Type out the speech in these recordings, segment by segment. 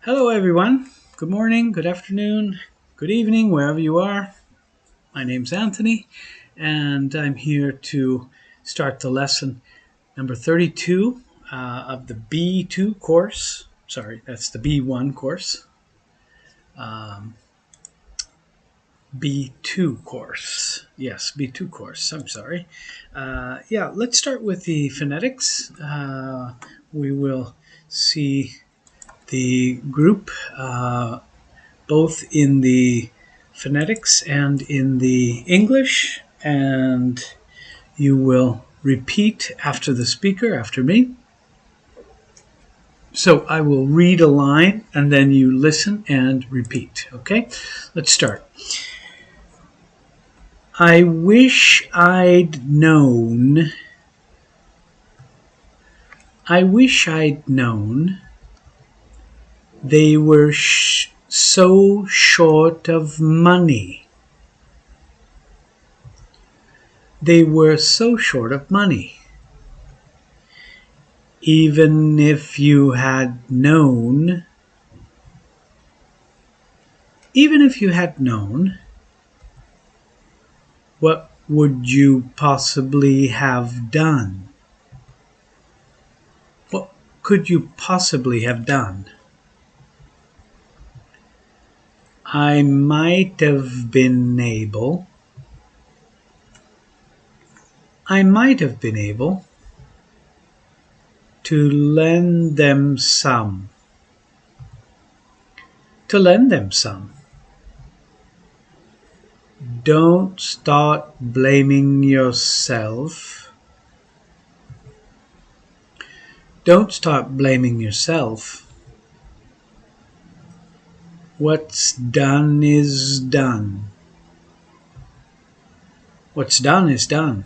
Hello, everyone. Good morning, good afternoon, good evening, wherever you are. My name's Anthony, and I'm here to start the lesson number 32 of the B2 course. Sorry, that's the B1 course. Um, B2 course. Yes, B2 course. I'm sorry. Let's start with the phonetics. We will see the group both in the phonetics and in the English, and you will repeat after the speaker, after me. So I will read a line and then you listen and repeat. Okay, let's start. I wish I'd known. I wish I'd known they were so short of money. They were so short of money. Even if you had known, what would you possibly have done? What could you possibly have done? I might have been able to lend them some. Don't start blaming yourself. What's done is done. What's done is done.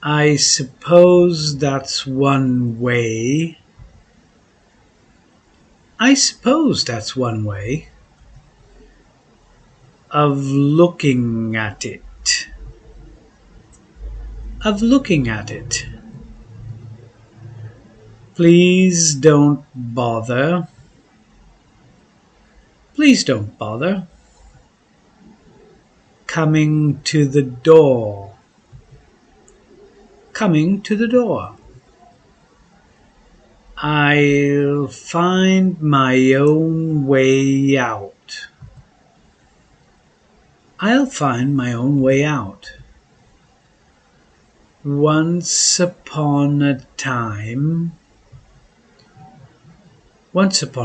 I suppose that's one way. Of looking at it. Please don't bother. Coming to the door. I'll find my own way out. Once upon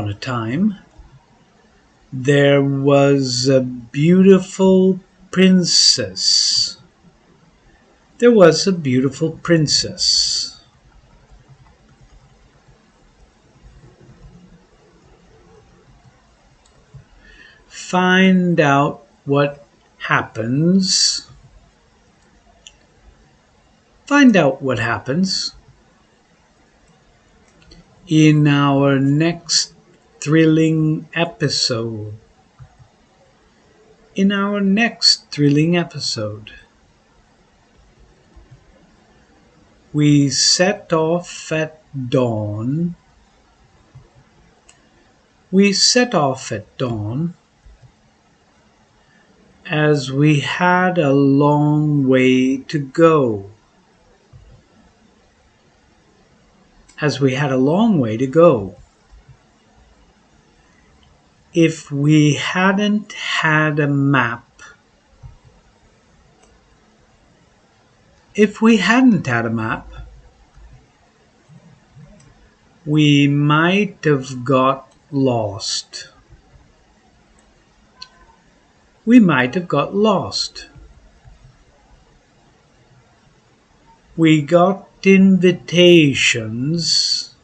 a time, there was a beautiful princess. Find out what happens. In our next thrilling episode. We set off at dawn. As we had a long way to go. If we hadn't had a map, we might have got lost. We got invitations.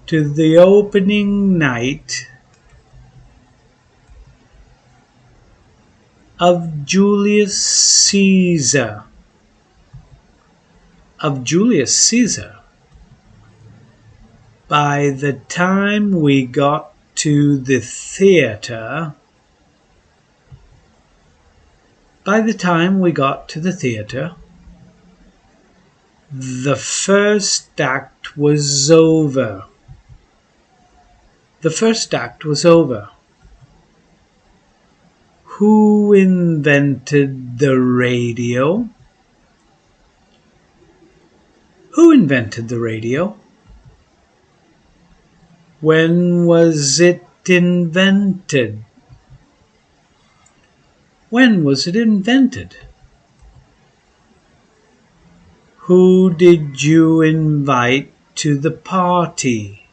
To the opening night of Julius Caesar. By the time we got to the theater, The first act was over. The first act was over. Who invented the radio? Who invented the radio? When was it invented? When was it invented? Who did you invite to the party?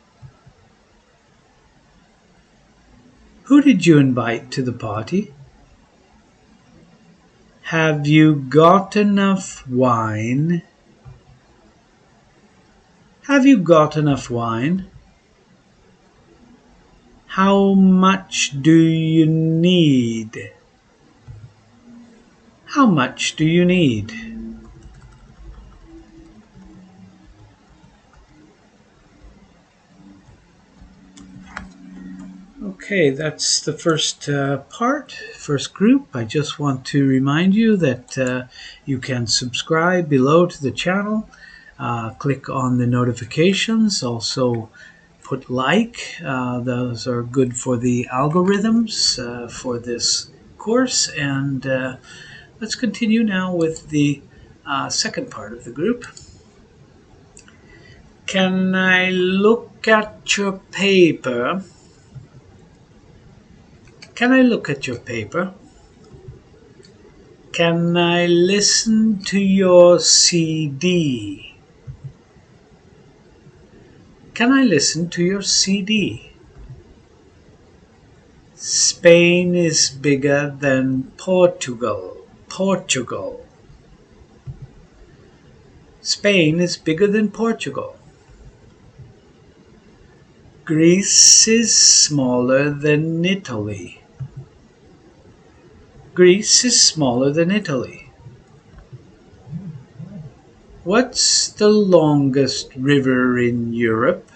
Who did you invite to the party? Have you got enough wine? Have you got enough wine? How much do you need? How much do you need? Okay, that's the first first group. I just want to remind you that you can subscribe below to the channel. Click on the notifications. Also put like. Those are good for the algorithms for this course. And let's continue now with the second part of the group. Can I look at your paper? Can I look at your paper? Can I listen to your CD? Can I listen to your CD? Spain is bigger than Portugal. Portugal. Spain is bigger than Portugal. Greece is smaller than Italy. Greece is smaller than Italy. What's the longest river in Europe?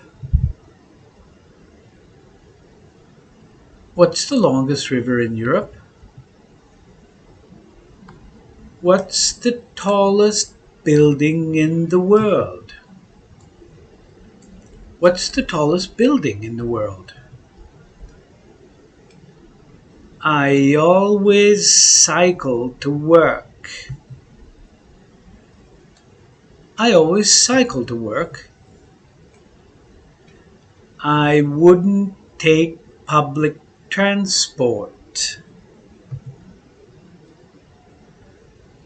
What's the longest river in Europe? What's the tallest building in the world? What's the tallest building in the world? I always cycle to work. I always cycle to work. I wouldn't take public transport.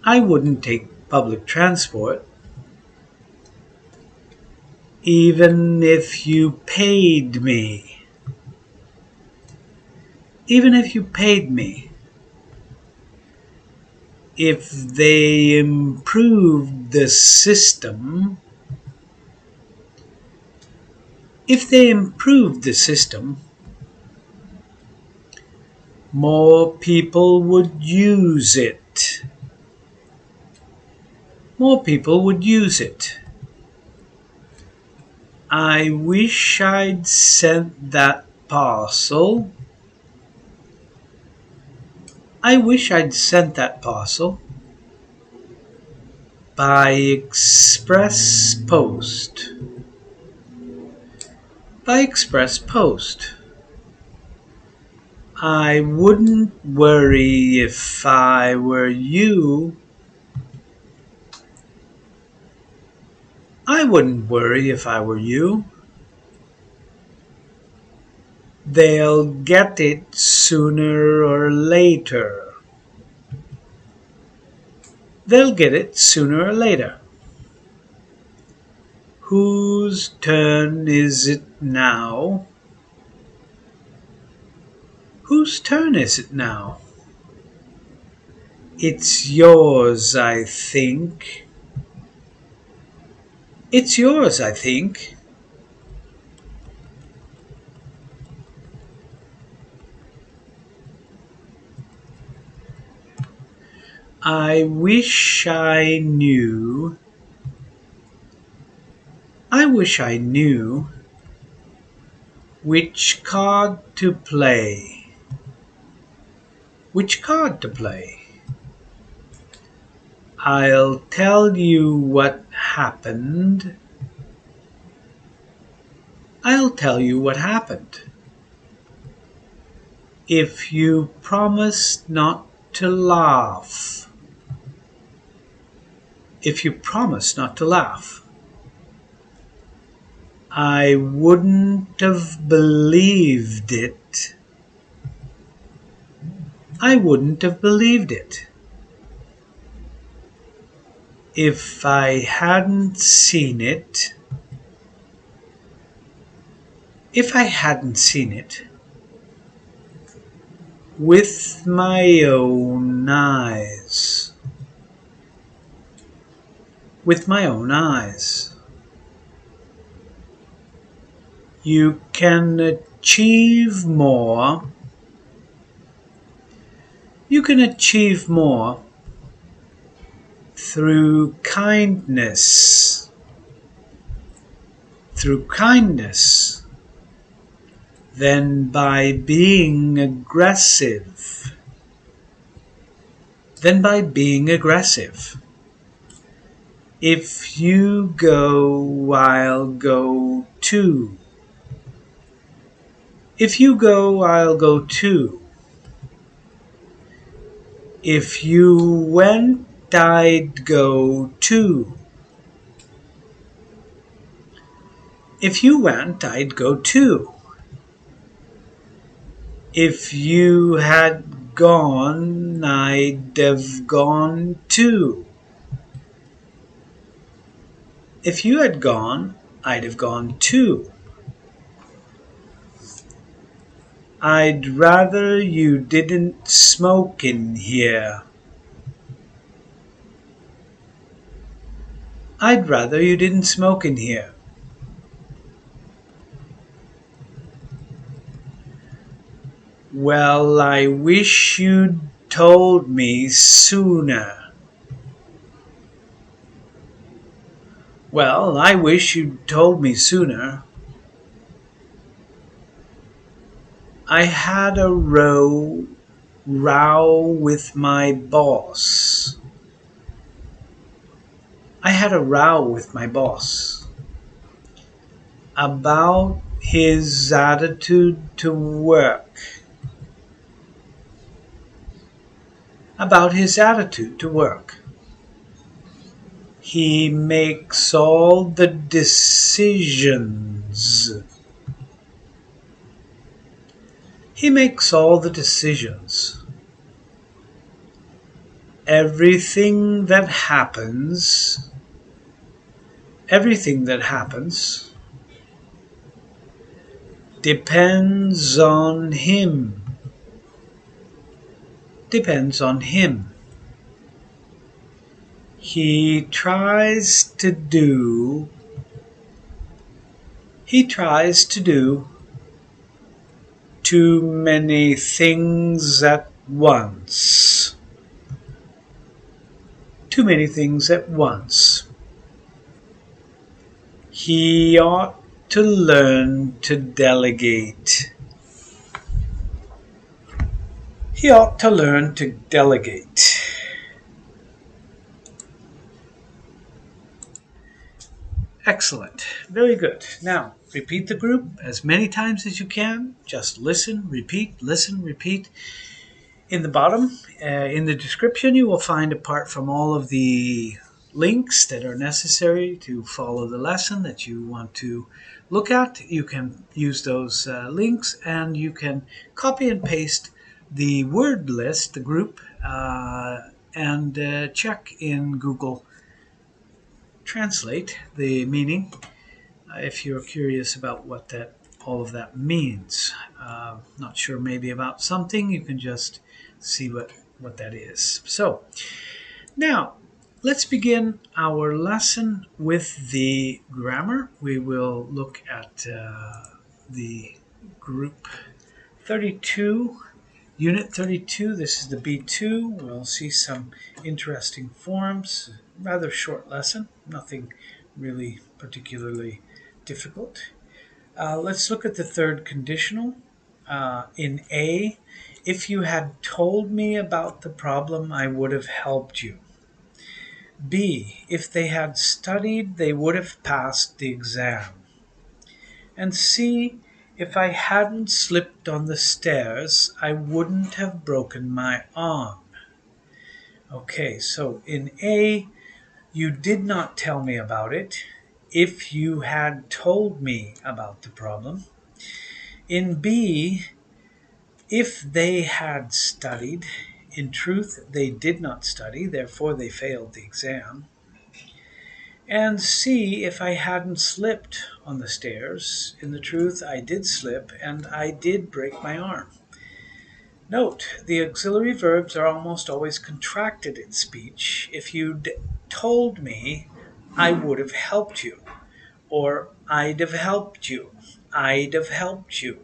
I wouldn't take public transport. Even if you paid me. Even if you paid me. If they improved the system. If they improved the system, more people would use it. More people would use it. I wish I'd sent that parcel. I wish I'd sent that parcel by express post. By express post. I wouldn't worry if I were you. I wouldn't worry if I were you. They'll get it sooner or later. They'll get it sooner or later. Whose turn is it now? Whose turn is it now? It's yours, I think. It's yours, I think. I wish I knew. I wish I knew which card to play. Which card to play? I'll tell you what happened. I'll tell you what happened. If you promise not to laugh. If you promise not to laugh. I wouldn't have believed it. I wouldn't have believed it. If I hadn't seen it. If I hadn't seen it. With my own eyes. With my own eyes. You can achieve more. You can achieve more through kindness. Through kindness than by being aggressive. Than by being aggressive. If you go, I'll go too. If you go, I'll go too. If you went, I'd go too. If you went, I'd go too. If you had gone, I'd have gone too. If you had gone, I'd have gone too. I'd rather you didn't smoke in here. I'd rather you didn't smoke in here. Well, I wish you'd told me sooner. Well, I wish you'd told me sooner. I had a row with my boss. I had a row with my boss about his attitude to work. About his attitude to work. He makes all the decisions. He makes all the decisions. Everything that happens depends on him. Depends on him. He tries to do too many things at once. Too many things at once. He ought to learn to delegate. He ought to learn to delegate. Excellent. Very good. Now, repeat the group as many times as you can. Just listen, repeat. In the bottom, in the description, you will find, apart from all of the links that are necessary to follow the lesson that you want to look at, you can use those links, and you can copy and paste the word list, the group, and check in Google Translate the meaning if you're curious about what all of that means. Not sure maybe about something, you can just see what that is. So now let's begin our lesson with the grammar. We will look at the group 32, Unit 32. This is the B2. We'll see some interesting forms. Rather short lesson, nothing really particularly difficult. Let's look at the third conditional. In A, if you had told me about the problem, I would have helped you. B, if they had studied, they would have passed the exam. And C, if I hadn't slipped on the stairs, I wouldn't have broken my arm. Okay, so in A, you did not tell me about it. If you had told me about the problem. In B, if they had studied, in truth, they did not study, therefore they failed the exam. And C, if I hadn't slipped on the stairs, in the truth, I did slip and I did break my arm. Note, the auxiliary verbs are almost always contracted in speech. If you'd told me, I would have helped you, or I'd have helped you, I'd have helped you.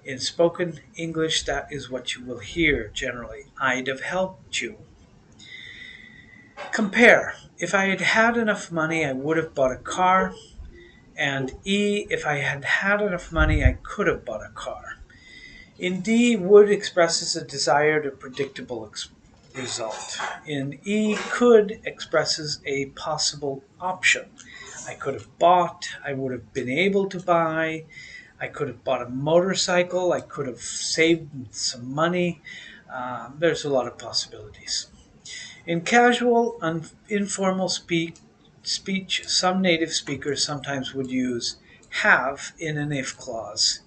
In spoken English, that is what you will hear generally. I'd have helped you. Compare. If I had had enough money, I would have bought a car. And E, if I had had enough money, I could have bought a car. In D, would expresses a desired or predictable result. In E, could expresses a possible option. I could have bought, I would have been able to buy, I could have bought a motorcycle, I could have saved some money. There's a lot of possibilities. In casual, informal speech, some native speakers sometimes would use have in an if clause.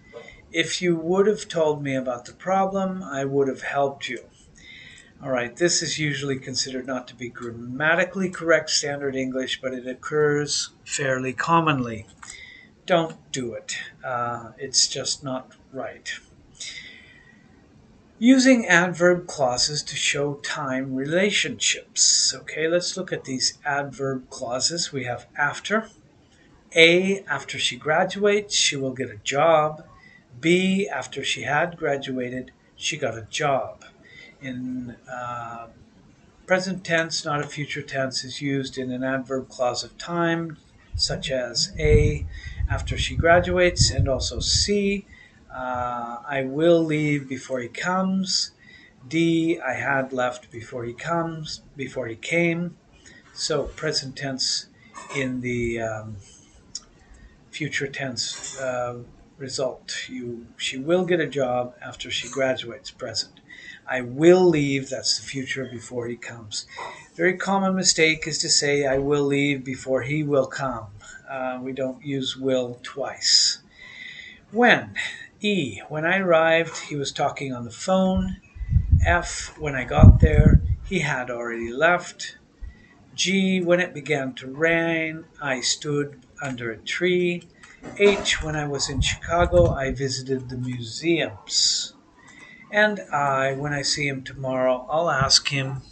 If you would have told me about the problem, I would have helped you. All right, this is usually considered not to be grammatically correct standard English, but it occurs fairly commonly. Don't do it. It's just not right. Using adverb clauses to show time relationships. Okay, let's look at these adverb clauses. We have after. A, after she graduates, she will get a job. B, after she had graduated, she got a job. In present tense, not a future tense, is used in an adverb clause of time, such as A, after she graduates, and also C, I will leave before he comes. D, I had left before he came. So present tense in the future tense result. She will get a job after she graduates, present. I will leave, that's the future before he comes. Very common mistake is to say I will leave before he will come. We don't use will twice. When. E, when I arrived, he was talking on the phone. F, when I got there, he had already left. G, when it began to rain, I stood under a tree. H, when I was in Chicago, I visited the museums. And I, when I see him tomorrow, I'll ask him.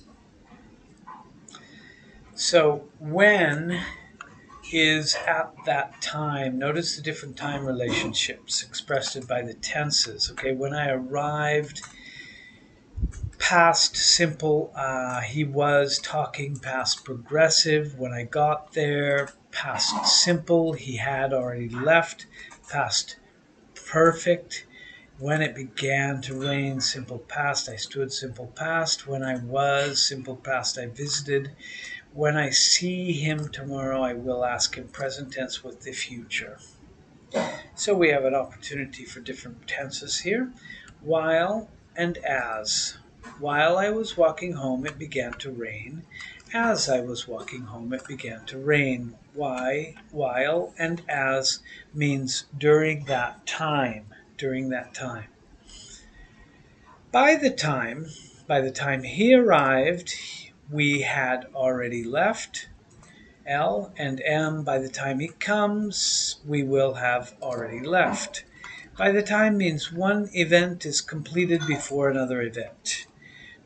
So when is at that time. Notice the different time relationships expressed by the tenses. Okay, when I arrived, past simple, he was talking, past progressive. When I got there, past simple, he had already left, past perfect. When it began to rain, simple past, I stood, simple past. When I was, simple past, I visited. When I see him tomorrow, I will ask him, present tense with the future. So we have an opportunity for different tenses here. While and as. While I was walking home, it began to rain. As I was walking home, it began to rain. Why, while, and as means during that time. During that time. By the time he arrived, we had already left. L and M, by the time he comes, we will have already left. By the time means one event is completed before another event.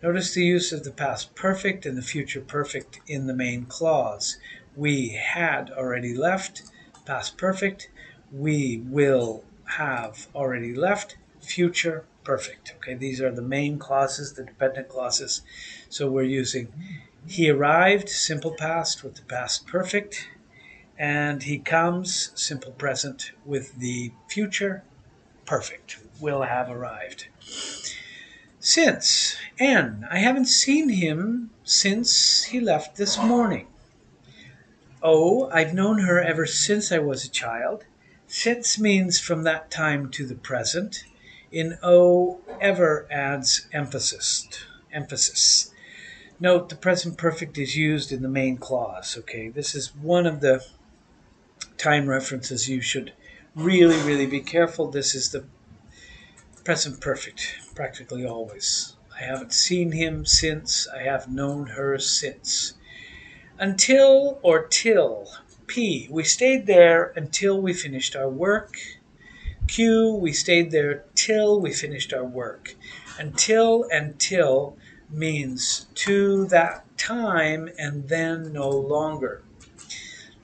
Notice the use of the past perfect and the future perfect in the main clause. We had already left, past perfect. We will have already left, future perfect. Okay, these are the main clauses, the dependent clauses. So we're using he arrived, simple past with the past perfect, and he comes, simple present with the future perfect, will have arrived. Since, N, I haven't seen him since he left this morning. O, I've known her ever since I was a child. Since means from that time to the present. In O, ever adds emphasis. Emphasis. Note the present perfect is used in the main clause. Okay, this is one of the time references you should really be careful. This is the present perfect, practically always. I haven't seen him since. I have known her since. Until or till. P, we stayed there until we finished our work. Q, we stayed there till we finished our work. Until and till means to that time and then no longer.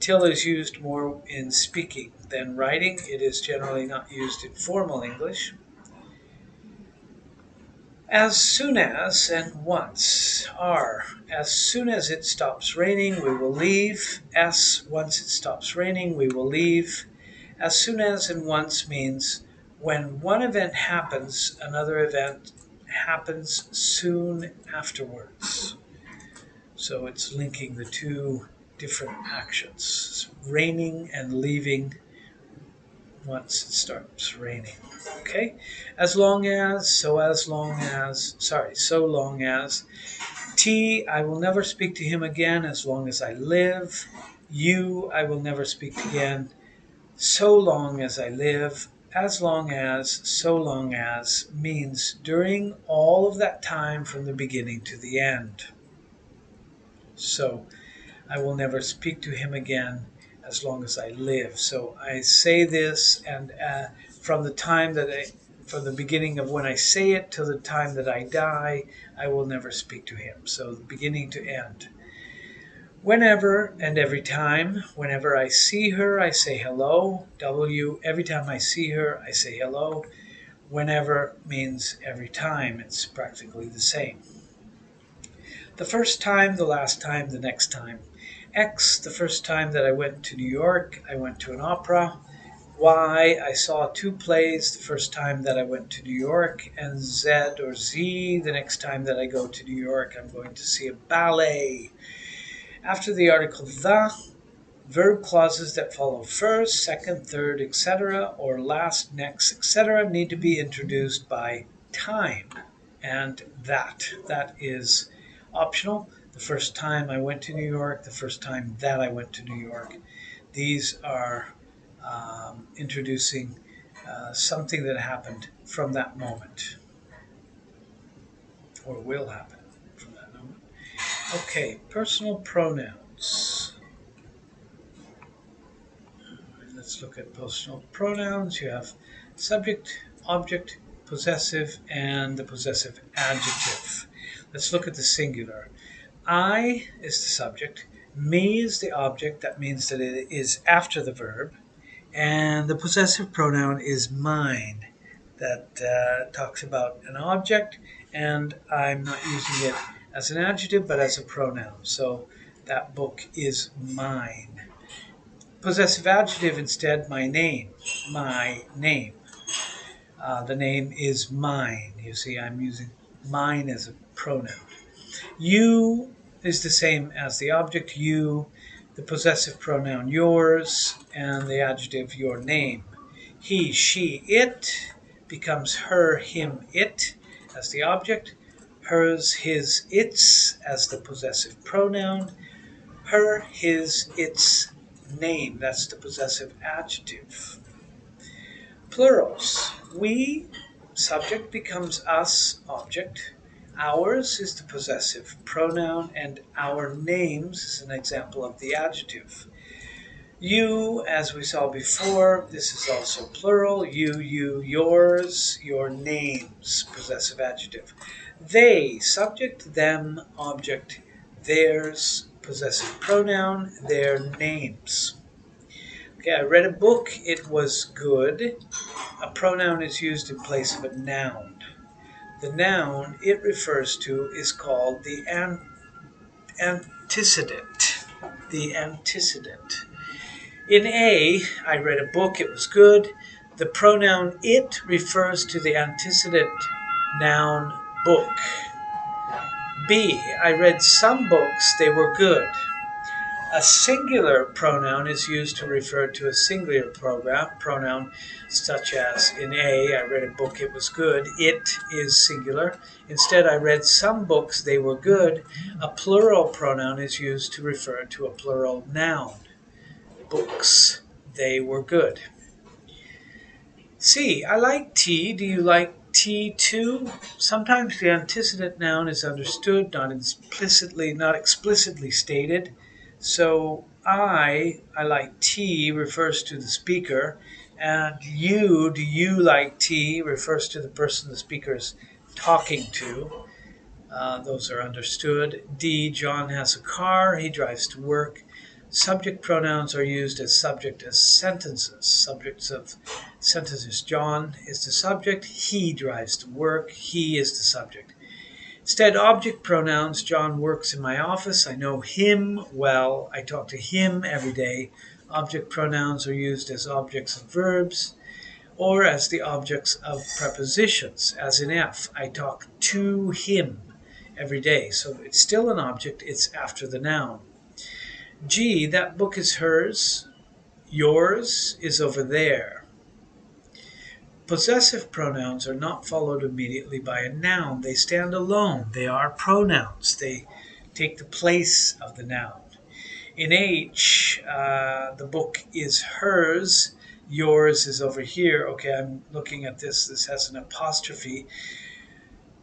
Till is used more in speaking than writing. It is generally not used in formal English. As soon as and once. R, as soon as it stops raining, we will leave. S, once it stops raining, we will leave. As soon as and once means when one event happens, another event happens soon afterwards. So it's linking the two different actions, raining and leaving once it starts raining. Okay? As long as, so long as. T, I will never speak to him again as long as I live. U, I will never speak again so long as I live. As long as, so long as means during all of that time from the beginning to the end. So I will never speak to him again as long as I live. So I say this, and from the beginning of when I say it till the time that I die, I will never speak to him. So the beginning to end. Whenever and every time. Whenever I see her, I say hello. W, every time I see her, I say hello. Whenever means every time. It's practically the same. The first time, the last time, the next time. X, the first time that I went to New York, I went to an opera. Y, I saw 2 plays the first time that I went to New York. And Z or Z, the next time that I go to New York, I'm going to see a ballet. After the article the, verb clauses that follow first, second, third, etc., or last, next, etc., need to be introduced by time and that. That is optional. The first time I went to New York, the first time that I went to New York. These are introducing something that happened from that moment, or will happen from that moment. Okay, personal pronouns. Let's look at personal pronouns. You have subject, object, possessive, and the possessive adjective. Let's look at the singular. I is the subject. Me is the object. That means that it is after the verb. And the possessive pronoun is mine. That talks about an object, and I'm not using it as an adjective, but as a pronoun. So that book is mine. Possessive adjective instead, my name. My name. The name is mine. You see, I'm using mine as a pronoun. You is the same as the object you, the possessive pronoun yours, and the adjective your name. He, she, it becomes her, him, it as the object. Hers, his, its as the possessive pronoun. Her, his, its name. That's the possessive adjective. Plurals. We, subject, becomes us, object. Ours is the possessive pronoun, and our names is an example of the adjective. You, as we saw before, this is also plural. You, yours, your names, possessive adjective. They, subject, them, object, theirs, possessive pronoun, their names. Okay, I read a book, it was good. A pronoun is used in place of a noun. The noun it refers to is called the antecedent. The antecedent. In A, I read a book, it was good. The pronoun it refers to the antecedent noun book. B, I read some books, they were good. A singular pronoun is used to refer to a singular pronoun, such as in A, I read a book, it was good. It is singular. Instead, I read some books, they were good. A plural pronoun is used to refer to a plural noun. Books, they were good. C, I like tea. Do you like tea too? Sometimes the antecedent noun is understood, not explicitly stated. So I like tea refers to the speaker, and you, do you like tea refers to the person the speaker is talking to. Those are understood. D, John has a car. He drives to work. Subject pronouns are used as subject as sentences. Subjects of sentences. John is the subject. He drives to work. He is the subject. Instead, object pronouns. John works in my office. I know him well. I talk to him every day. Object pronouns are used as objects of verbs or as the objects of prepositions, as in F. I talk to him every day. So it's still an object. It's after the noun. G, that book is hers. Yours is over there. Possessive pronouns are not followed immediately by a noun. They stand alone. They are pronouns. They take the place of the noun. In H, the book is hers. Yours is over here. Okay, I'm looking at this. This has an apostrophe.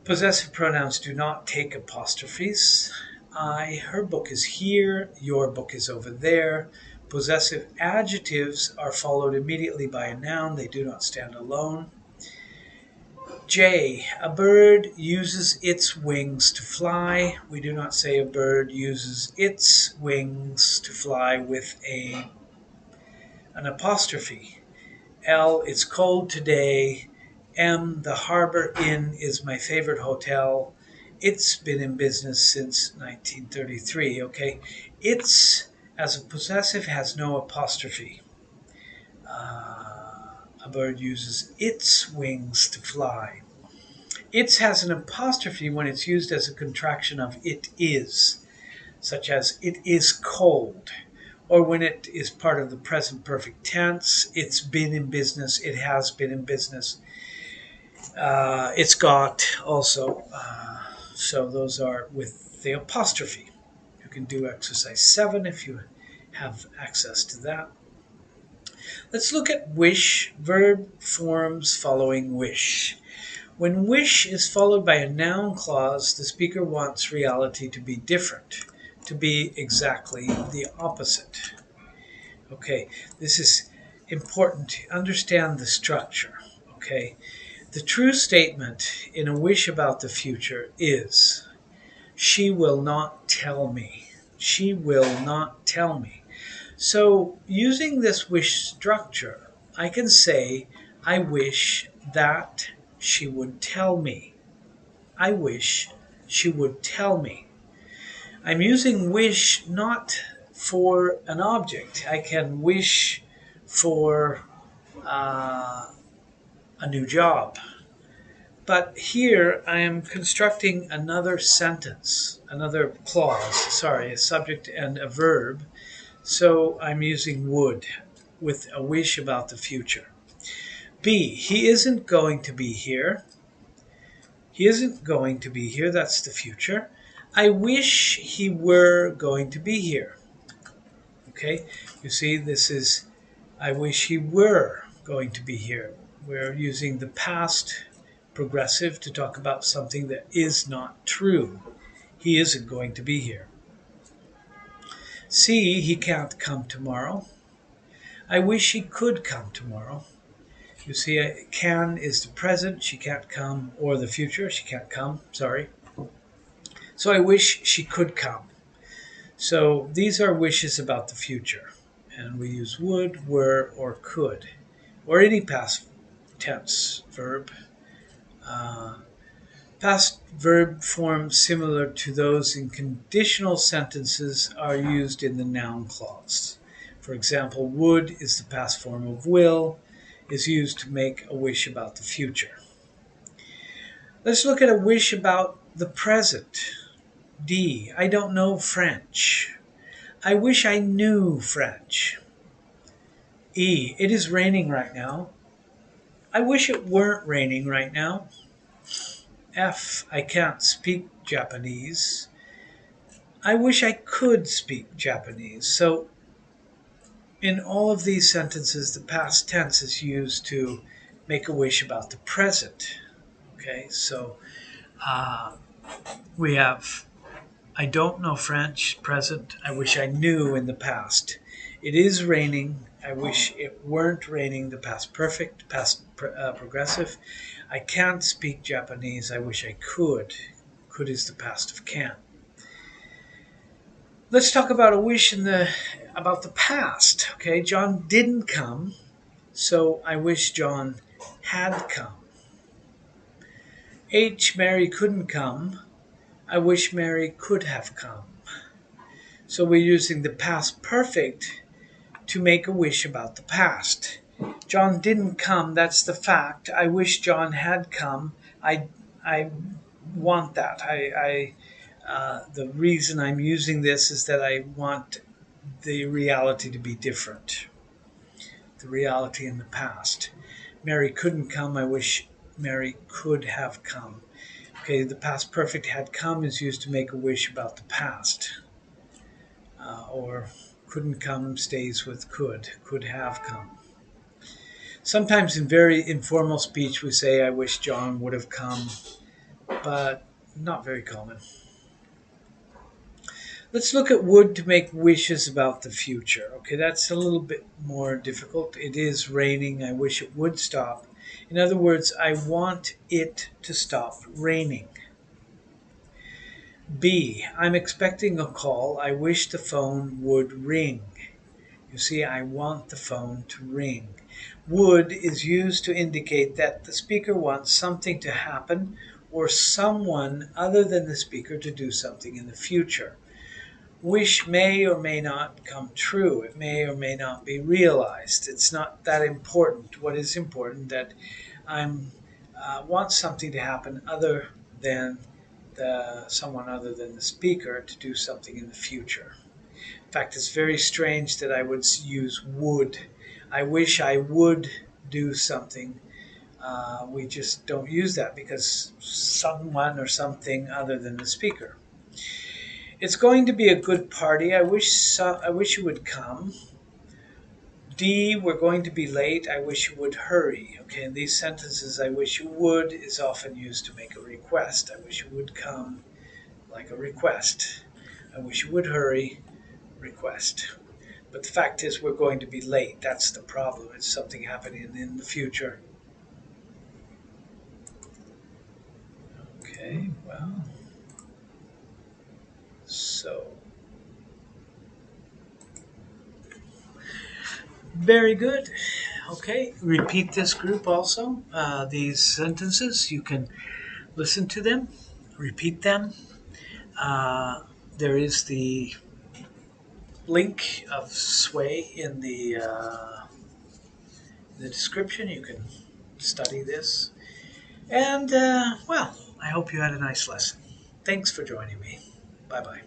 Possessive pronouns do not take apostrophes. I, her book is here. Your book is over there. Possessive adjectives are followed immediately by a noun. They do not stand alone. J, a bird uses its wings to fly. We do not say a bird uses its wings to fly with an apostrophe. L, it's cold today. M, the Harbor Inn is my favorite hotel. It's been in business since 1933. Okay, it's as a possessive has no apostrophe. A bird uses its wings to fly. Its has an apostrophe when it's used as a contraction of it is, such as it is cold, or when it is part of the present perfect tense. It's been in business. It has been in business. It's got also. So those are with the apostrophe. You can do exercise 7 if you have access to that. Let's look at wish, verb forms following wish. When wish is followed by a noun clause, the speaker wants reality to be different, to be exactly the opposite. Okay, this is important to understand the structure. Okay, the true statement in a wish about the future is, she will not tell me. She will not tell me. So using this wish structure, I can say, I wish that she would tell me. I wish she would tell me. I'm using wish not for an object. I can wish for a new job. But here I am constructing another sentence, another clause, a subject and a verb. So I'm using would with a wish about the future. B, he isn't going to be here. He isn't going to be here. That's the future. I wish he were going to be here. Okay, you see, this is, I wish he were going to be here. We're using the past progressive to talk about something that is not true. He isn't going to be here. C, he can't come tomorrow. I wish he could come tomorrow. You see, can is the present, she can't come, or the future, she can't come, sorry. So I wish she could come. So these are wishes about the future. And we use would, were, or could, or any past tense verb. Past verb forms similar to those in conditional sentences are used in the noun clause. For example, would is the past form of will, is used to make a wish about the future. Let's look at a wish about the present. D, I don't know French. I wish I knew French. E. It is raining right now. I wish it weren't raining right now. F. I can't speak Japanese. I wish I could speak Japanese. So in all of these sentences, the past tense is used to make a wish about the present. Okay, so uh, we have I don't know French, present. I wish I knew in the past. It is raining. I wish it weren't raining, the past perfect, past progressive. I can't speak Japanese. I wish I could. Could is the past of can. Let's talk about a wish about the past. Okay, John didn't come, so I wish John had come. H. Mary couldn't come. I wish Mary could have come. So we're using the past perfect to make a wish about the past. John didn't come, that's the fact. I wish John had come. I want that. The reason I'm using this is that I want the reality to be different. The reality in the past. Mary couldn't come. I wish Mary could have come. Okay, the past perfect had come is used to make a wish about the past. Or couldn't come stays with could have come. Sometimes in very informal speech we say, I wish John would have come, but not very common. Let's look at would to make wishes about the future. Okay, that's a little bit more difficult. It is raining. I wish it would stop. In other words, I want it to stop raining. B, I'm expecting a call. I wish the phone would ring. You see, I want the phone to ring. Would is used to indicate that the speaker wants something to happen or someone other than the speaker to do something in the future. Wish may or may not come true. It may or may not be realized. It's not that important. What is important that I want something to happen other than someone other than the speaker to do something in the future. In fact, it's very strange that I would use would. I wish I would do something. We just don't use that because someone or something other than the speaker. It's going to be a good party. I wish you would come. D, we're going to be late. I wish you would hurry. Okay, in these sentences, I wish you would is often used to make a request. I wish you would come, like a request. I wish you would hurry, request. But the fact is we're going to be late. That's the problem. It's something happening in the future. Okay, well, so very good. Okay, repeat this group also. These sentences, you can listen to them, repeat them. There is the link of Sway in the description. You can study this. And, well, I hope you had a nice lesson. Thanks for joining me. Bye-bye.